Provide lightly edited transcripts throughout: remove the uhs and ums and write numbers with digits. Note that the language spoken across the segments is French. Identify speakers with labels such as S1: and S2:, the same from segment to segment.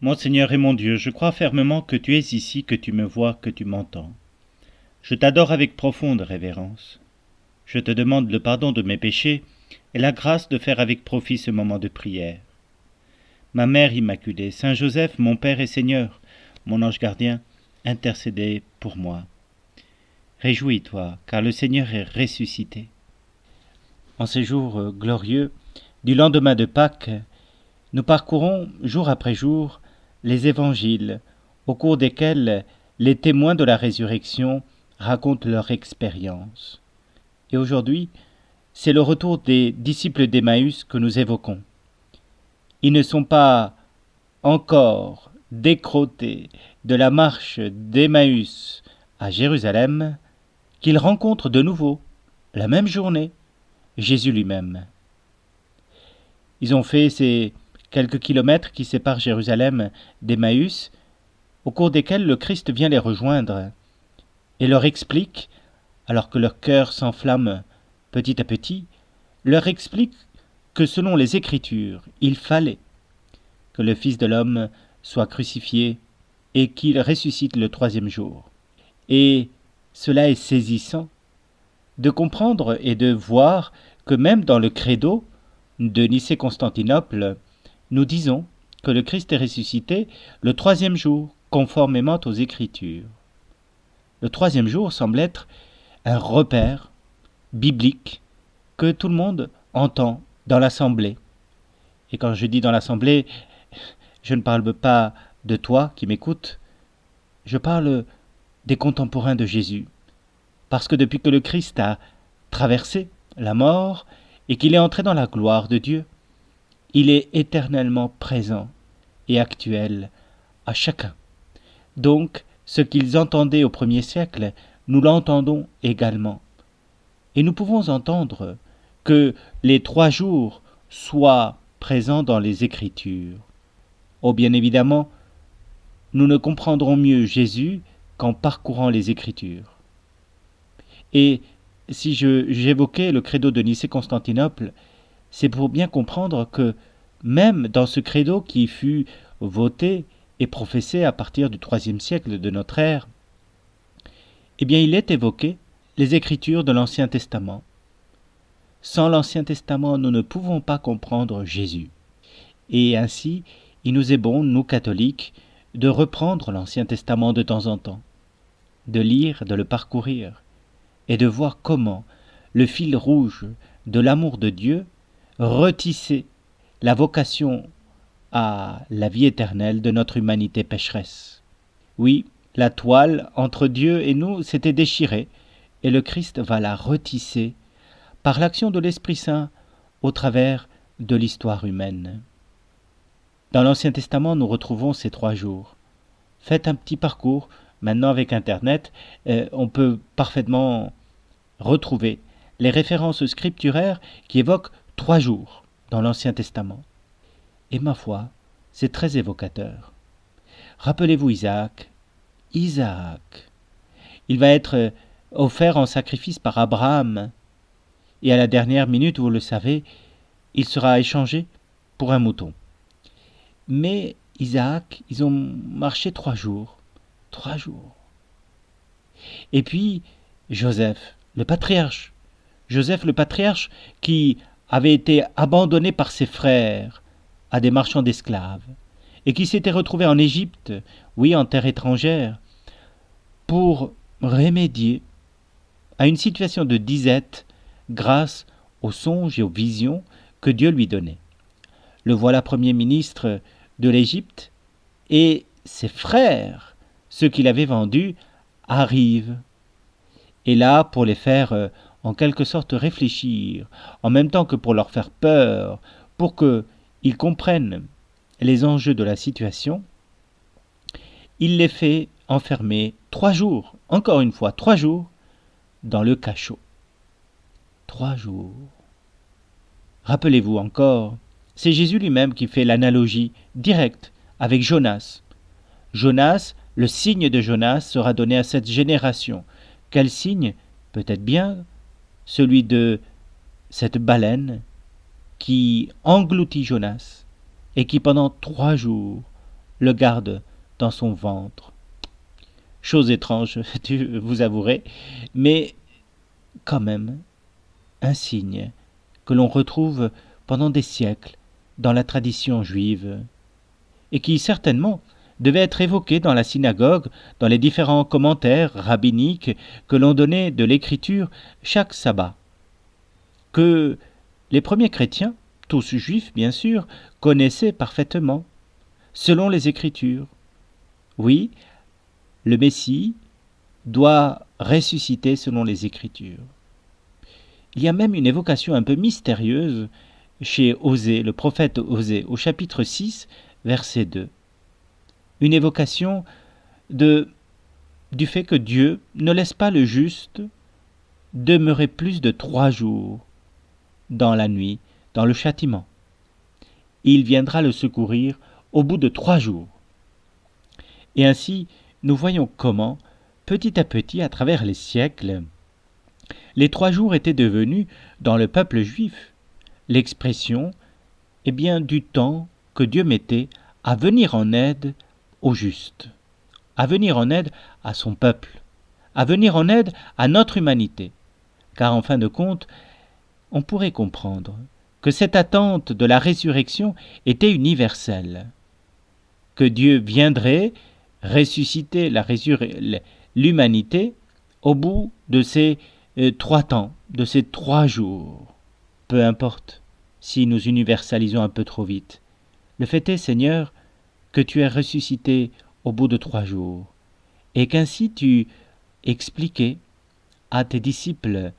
S1: Mon Seigneur et mon Dieu, je crois fermement que tu es ici, que tu me vois, que tu m'entends. Je t'adore avec profonde révérence. Je te demande le pardon de mes péchés et la grâce de faire avec profit ce moment de prière. Ma Mère Immaculée, Saint Joseph, mon Père et Seigneur, mon ange gardien, intercédez pour moi. Réjouis-toi, car le Seigneur est ressuscité. En ces jours glorieux du lendemain de Pâques, nous parcourons jour après jour les évangiles, au cours desquels les témoins de la résurrection racontent leur expérience. Et aujourd'hui, c'est le retour des disciples d'Emmaüs que nous évoquons. Ils ne sont pas encore décrotés de la marche d'Emmaüs à Jérusalem qu'ils rencontrent de nouveau, la même journée, Jésus lui-même. Ils ont fait ces quelques kilomètres qui séparent Jérusalem d'Emmaüs, au cours desquels le Christ vient les rejoindre et leur explique, alors que leur cœur s'enflamme petit à petit, leur explique que selon les Écritures, il fallait que le Fils de l'homme soit crucifié et qu'il ressuscite le troisième jour. Et cela est saisissant de comprendre et de voir que même dans le credo de Nicée-Constantinople, nous disons que le Christ est ressuscité le troisième jour, conformément aux Écritures. Le troisième jour semble être un repère biblique que tout le monde entend dans l'assemblée. Et quand je dis dans l'assemblée, je ne parle pas de toi qui m'écoutes, je parle des contemporains de Jésus. Parce que depuis que le Christ a traversé la mort et qu'il est entré dans la gloire de Dieu, il est éternellement présent et actuel à chacun. Donc, ce qu'ils entendaient au premier siècle, nous l'entendons également. Et nous pouvons entendre que les 3 jours soient présents dans les Écritures. Oh, bien évidemment, nous ne comprendrons mieux Jésus qu'en parcourant les Écritures. Et si j'évoquais le credo de Nicée-Constantinople, c'est pour bien comprendre que même dans ce credo qui fut voté et professé à partir du IIIe siècle de notre ère, eh bien il est évoqué les Écritures de l'Ancien Testament. Sans l'Ancien Testament, nous ne pouvons pas comprendre Jésus. Et ainsi, il nous est bon, nous catholiques, de reprendre l'Ancien Testament de temps en temps, de lire, de le parcourir, et de voir comment le fil rouge de l'amour de Dieu retissait la vocation à la vie éternelle de notre humanité pécheresse. Oui, la toile entre Dieu et nous s'était déchirée, et le Christ va la retisser par l'action de l'Esprit Saint au travers de l'histoire humaine. Dans l'Ancien Testament, nous retrouvons ces 3 jours. Faites un petit parcours. Maintenant, avec Internet, on peut parfaitement retrouver les références scripturaires qui évoquent 3 jours dans l'Ancien Testament. Et ma foi, c'est très évocateur. Rappelez-vous Isaac. Il va être offert en sacrifice par Abraham. Et à la dernière minute, vous le savez, il sera échangé pour un mouton. Mais Isaac, ils ont marché 3 jours. 3 jours. Et puis, Joseph, le patriarche qui avait été abandonné par ses frères à des marchands d'esclaves et qui s'était retrouvé en Égypte, oui, en terre étrangère, pour remédier à une situation de disette grâce aux songes et aux visions que Dieu lui donnait. Le voilà premier ministre de l'Égypte et ses frères, ceux qu'il avait vendus, arrivent. Et là, pour les faire en quelque sorte réfléchir, en même temps que pour leur faire peur, pour qu'ils comprennent les enjeux de la situation, il les fait enfermer 3 jours, encore une fois 3 jours, dans le cachot. 3 jours. Rappelez-vous encore, c'est Jésus lui-même qui fait l'analogie directe avec Jonas. Jonas, le signe de Jonas sera donné à cette génération. Quel signe? Peut-être bien celui de cette baleine qui engloutit Jonas et qui pendant 3 jours le garde dans son ventre. Chose étrange, vous avouerez, mais quand même un signe que l'on retrouve pendant des siècles dans la tradition juive, et qui certainement devait être évoqué dans la synagogue, dans les différents commentaires rabbiniques que l'on donnait de l'écriture chaque sabbat, que les premiers chrétiens, tous juifs bien sûr, connaissaient parfaitement, selon les Écritures. Oui, le Messie doit ressusciter selon les Écritures. Il y a même une évocation un peu mystérieuse chez Osée, le prophète Osée, au chapitre 6, verset 2. Une évocation du fait que Dieu ne laisse pas le juste demeurer plus de 3 jours dans la nuit, dans le châtiment. Il viendra le secourir au bout de 3 jours. Et ainsi, nous voyons comment, petit à petit, à travers les siècles, les 3 jours étaient devenus, dans le peuple juif, l'expression du temps que Dieu mettait à venir en aide aux justes, à venir en aide à son peuple, à venir en aide à notre humanité. Car en fin de compte, on pourrait comprendre que cette attente de la résurrection était universelle, que Dieu viendrait ressusciter l'humanité au bout de ces 3 temps, de ces 3 jours. Peu importe si nous universalisons un peu trop vite. Le fait est, Seigneur, que tu es ressuscité au bout de 3 jours, et qu'ainsi tu expliquais à tes disciples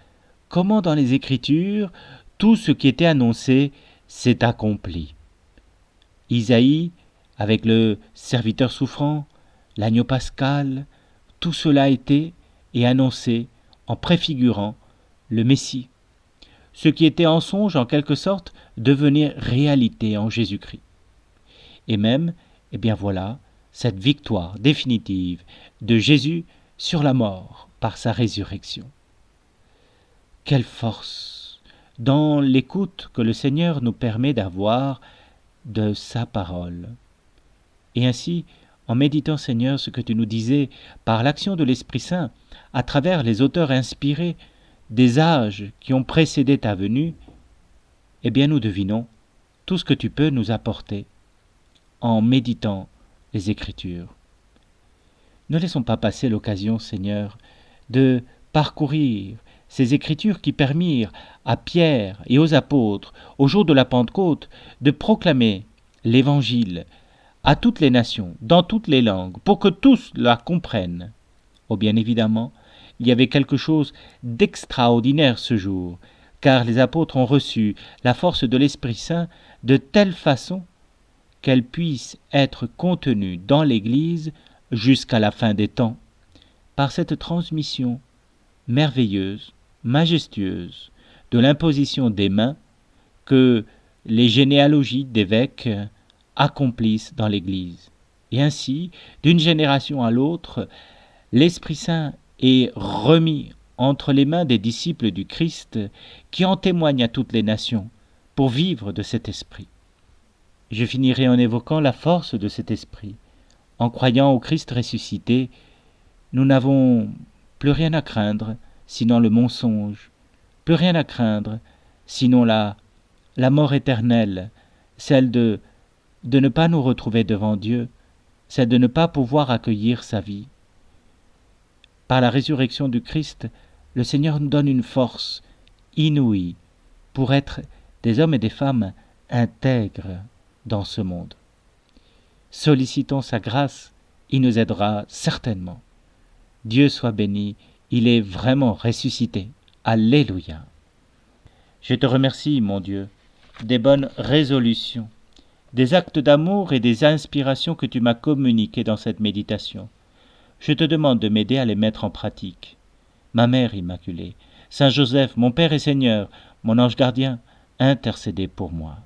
S1: comment dans les Écritures tout ce qui était annoncé s'est accompli. Isaïe, avec le serviteur souffrant, l'agneau pascal, tout cela était et annoncé en préfigurant le Messie, ce qui était en songe en quelque sorte devenait réalité en Jésus-Christ. Et même, voilà, cette victoire définitive de Jésus sur la mort par sa résurrection. Quelle force dans l'écoute que le Seigneur nous permet d'avoir de sa parole. Et ainsi, en méditant, Seigneur, ce que tu nous disais par l'action de l'Esprit Saint, à travers les auteurs inspirés des âges qui ont précédé ta venue, nous devinons tout ce que tu peux nous apporter en méditant les Écritures. Ne laissons pas passer l'occasion, Seigneur, de parcourir ces Écritures qui permirent à Pierre et aux apôtres, au jour de la Pentecôte, de proclamer l'Évangile à toutes les nations, dans toutes les langues, pour que tous la comprennent. Oh, bien évidemment, il y avait quelque chose d'extraordinaire ce jour, car les apôtres ont reçu la force de l'Esprit Saint de telle façon qu'elle puisse être contenue dans l'Église jusqu'à la fin des temps, par cette transmission merveilleuse, majestueuse, de l'imposition des mains que les généalogies d'évêques accomplissent dans l'Église. Et ainsi, d'une génération à l'autre, l'Esprit Saint est remis entre les mains des disciples du Christ qui en témoignent à toutes les nations pour vivre de cet esprit. Je finirai en évoquant la force de cet esprit. En croyant au Christ ressuscité, nous n'avons plus rien à craindre sinon le mensonge, plus rien à craindre sinon la mort éternelle, celle de ne pas nous retrouver devant Dieu, celle de ne pas pouvoir accueillir sa vie. Par la résurrection du Christ, le Seigneur nous donne une force inouïe pour être des hommes et des femmes intègres dans ce monde. Sollicitons sa grâce, il nous aidera certainement. Dieu soit béni, il est vraiment ressuscité. Alléluia. Je te remercie, mon Dieu, des bonnes résolutions, des actes d'amour et des inspirations que tu m'as communiquées dans cette méditation. Je te demande de m'aider à les mettre en pratique. Ma Mère Immaculée, Saint Joseph, mon Père et Seigneur, mon ange gardien, intercédez pour moi.